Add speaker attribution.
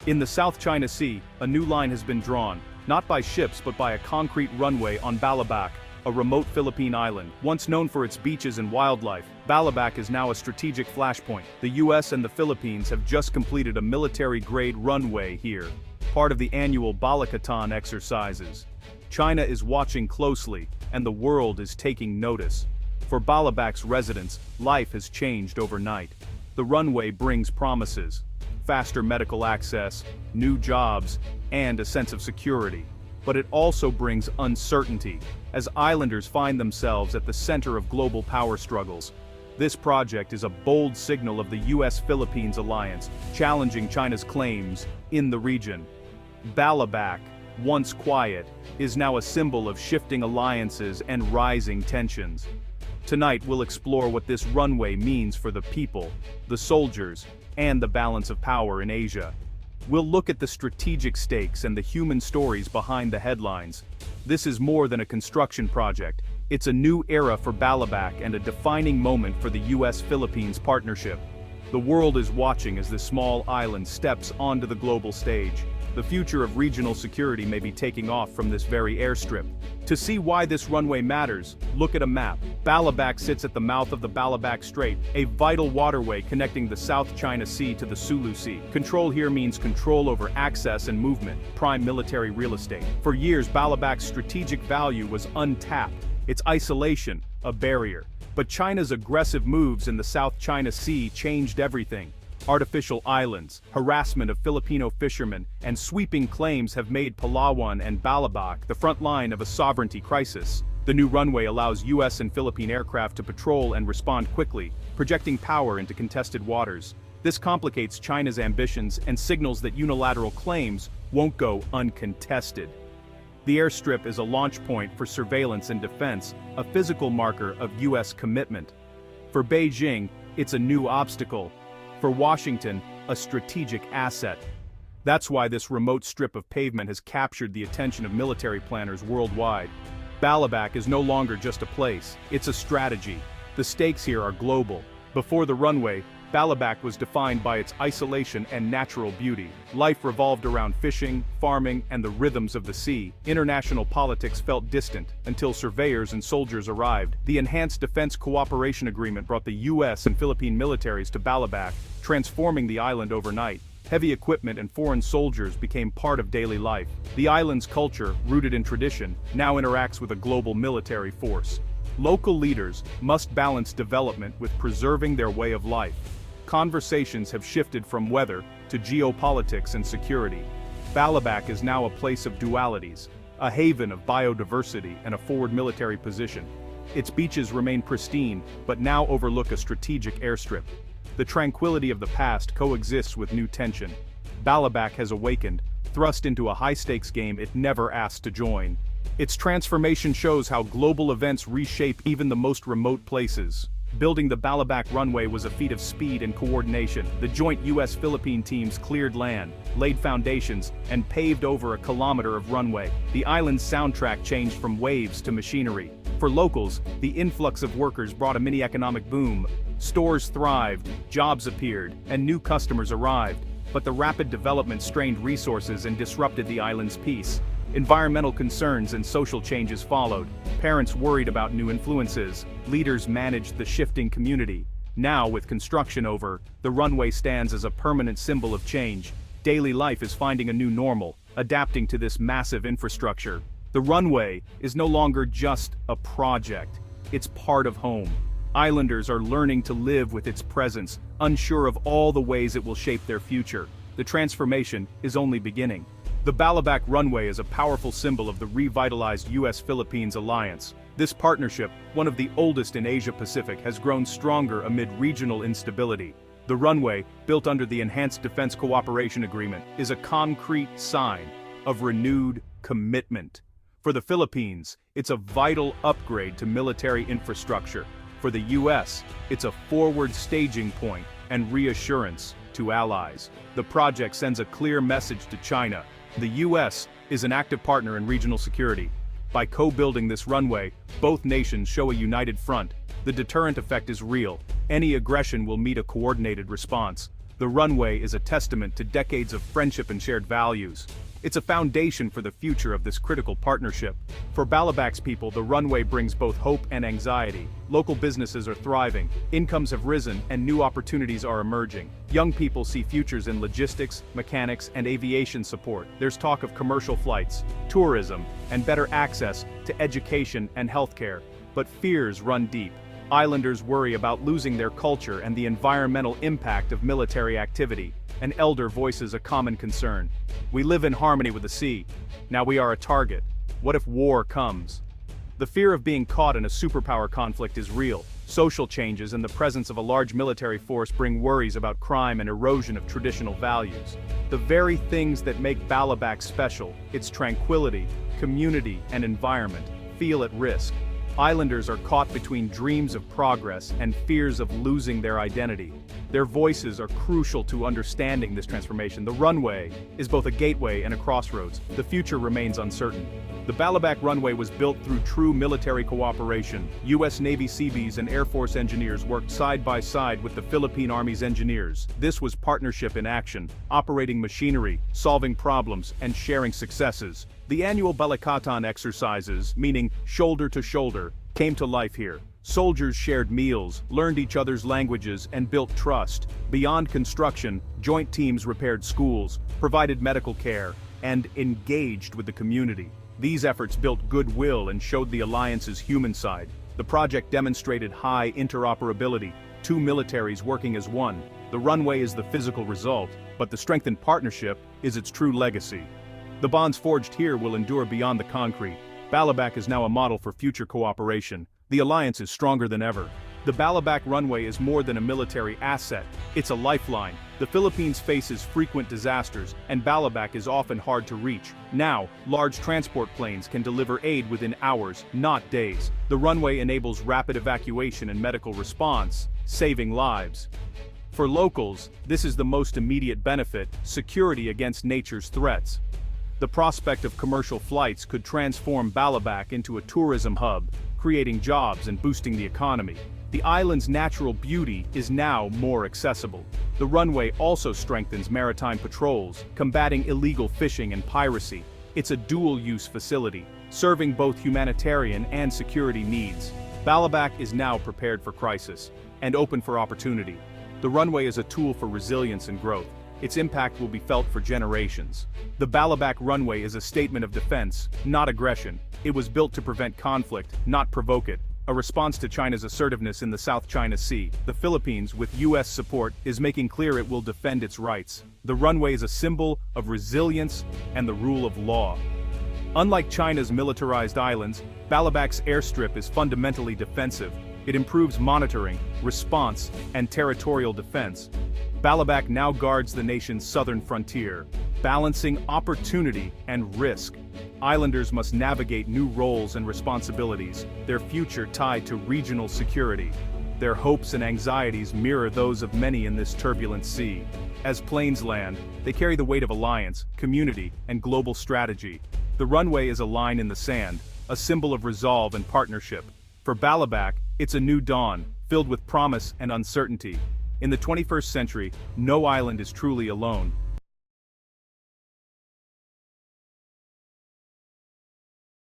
Speaker 1: In the South China Sea, a new line has been drawn, not by ships but by a concrete runway on Balabac, a remote Philippine island. Once known for its beaches and wildlife, Balabac is now a strategic flashpoint. The US and the Philippines have just completed a military-grade runway here, part of the annual Balakatan exercises. China is watching closely, and the world is taking notice. For Balabac's residents, life has changed overnight. The runway brings promises: faster medical access, new jobs, and a sense of security. But it also brings uncertainty, as islanders find themselves at the center of global power struggles. This project is a bold signal of the US-Philippines alliance, challenging China's claims in the region. Balabac, once quiet, is now a symbol of shifting alliances and rising tensions. Tonight we'll explore what this runway means for the people, the soldiers, and the balance of power in Asia. We'll look at the strategic stakes and the human stories behind the headlines. This is more than a construction project. It's a new era for Balabac and a defining moment for the US-Philippines partnership. The world is watching as this small island steps onto the global stage. The future of regional security may be taking off from this very airstrip. To see why this runway matters, look at a map. Balabac sits at the mouth of the Balabac Strait, a vital waterway connecting the South China Sea to the Sulu Sea. Control here means control over access and movement, prime military real estate. For years, Balabac's strategic value was untapped, its isolation a barrier. But China's aggressive moves in the South China Sea changed everything. Artificial islands, harassment of Filipino fishermen, and sweeping claims have made Palawan and Balabac the front line of a sovereignty crisis. The new runway allows US and Philippine aircraft to patrol and respond quickly, projecting power into contested waters. This complicates China's ambitions and signals that unilateral claims won't go uncontested. The airstrip is a launch point for surveillance and defense, a physical marker of US commitment. For Beijing, it's a new obstacle. For Washington, a strategic asset. That's why this remote strip of pavement has captured the attention of military planners worldwide. Balabac is no longer just a place, it's a strategy. The stakes here are global. Before the runway, Balabac was defined by its isolation and natural beauty. Life revolved around fishing, farming, and the rhythms of the sea. International politics felt distant, until surveyors and soldiers arrived. The Enhanced Defense Cooperation Agreement brought the US and Philippine militaries to Balabac, transforming the island overnight. Heavy equipment and foreign soldiers became part of daily life. The island's culture, rooted in tradition, now interacts with a global military force. Local leaders must balance development with preserving their way of life. Conversations have shifted from weather to geopolitics and security. Balabac is now a place of dualities, a haven of biodiversity and a forward military position. Its beaches remain pristine, but now overlook a strategic airstrip. The tranquility of the past coexists with new tension. Balabac has awakened, thrust into a high-stakes game it never asked to join. Its transformation shows how global events reshape even the most remote places. Building the Balabac runway was a feat of speed and coordination. The joint US-Philippine teams cleared land, laid foundations, and paved over a kilometer of runway. The island's soundtrack changed from waves to machinery. For locals, the influx of workers brought a mini-economic boom. Stores thrived, jobs appeared, and new customers arrived. But the rapid development strained resources and disrupted the island's peace. Environmental concerns and social changes followed. Parents worried about new influences. Leaders managed the shifting community. Now, with construction over, the runway stands as a permanent symbol of change. Daily life is finding a new normal, adapting to this massive infrastructure. The runway is no longer just a project. It's part of home. Islanders are learning to live with its presence, unsure of all the ways it will shape their future. The transformation is only beginning. The Balabac runway is a powerful symbol of the revitalized US-Philippines alliance. This partnership, one of the oldest in Asia-Pacific, has grown stronger amid regional instability. The runway, built under the Enhanced Defense Cooperation Agreement, is a concrete sign of renewed commitment. For the Philippines, it's a vital upgrade to military infrastructure. For the US, it's a forward staging point and reassurance to allies. The project sends a clear message to China. The US is an active partner in regional security. By co-building this runway, both nations show a united front. The deterrent effect is real. Any aggression will meet a coordinated response. The runway is a testament to decades of friendship and shared values. It's a foundation for the future of this critical partnership. For Balabac's people, the runway brings both hope and anxiety. Local businesses are thriving, incomes have risen, and new opportunities are emerging. Young people see futures in logistics, mechanics, and aviation support. There's talk of commercial flights, tourism, and better access to education and healthcare. But fears run deep. Islanders worry about losing their culture and the environmental impact of military activity. An elder voices a common concern. We live in harmony with the sea. Now we are a target. What if war comes? The fear of being caught in a superpower conflict is real. Social changes and the presence of a large military force bring worries about crime and erosion of traditional values. The very things that make Balabac special, its tranquility, community, and environment, feel at risk. Islanders are caught between dreams of progress and fears of losing their identity. Their voices are crucial to understanding this transformation. The runway is both a gateway and a crossroads. The future remains uncertain. The Balabac runway was built through true military cooperation. U.S. Navy Seabees and Air Force engineers worked side by side with the Philippine Army's engineers. This was partnership in action, operating machinery, solving problems, and sharing successes. The annual Balikatan exercises, meaning shoulder to shoulder, came to life here. Soldiers shared meals, learned each other's languages, and built trust. Beyond construction, joint teams repaired schools, provided medical care, and engaged with the community. These efforts built goodwill and showed the alliance's human side. The project demonstrated high interoperability, two militaries working as one. The runway is the physical result, but the strengthened partnership is its true legacy. The bonds forged here will endure beyond the concrete. Balabac is now a model for future cooperation. The alliance is stronger than ever. The Balabac runway is more than a military asset, it's a lifeline. The Philippines faces frequent disasters, and Balabac is often hard to reach. Now, large transport planes can deliver aid within hours, not days. The runway enables rapid evacuation and medical response, saving lives. For locals, this is the most immediate benefit: security against nature's threats. The prospect of commercial flights could transform Balabac into a tourism hub, creating jobs and boosting the economy. The island's natural beauty is now more accessible. The runway also strengthens maritime patrols, combating illegal fishing and piracy. It's a dual-use facility, serving both humanitarian and security needs. Balabac is now prepared for crisis and open for opportunity. The runway is a tool for resilience and growth. Its impact will be felt for generations. The Balabac runway is a statement of defense, not aggression. It was built to prevent conflict, not provoke it. A response to China's assertiveness in the South China Sea. The Philippines, with U.S. support, is making clear it will defend its rights. The runway is a symbol of resilience and the rule of law. Unlike China's militarized islands, Balabac's airstrip is fundamentally defensive. It improves monitoring, response, and territorial defense. Balabac now guards the nation's southern frontier, balancing opportunity and risk. Islanders must navigate new roles and responsibilities, their future tied to regional security. Their hopes and anxieties mirror those of many in this turbulent sea. As planes land, they carry the weight of alliance, community, and global strategy. The runway is a line in the sand, a symbol of resolve and partnership. For Balabac, it's a new dawn, filled with promise and uncertainty. In the 21st century, no island is truly alone.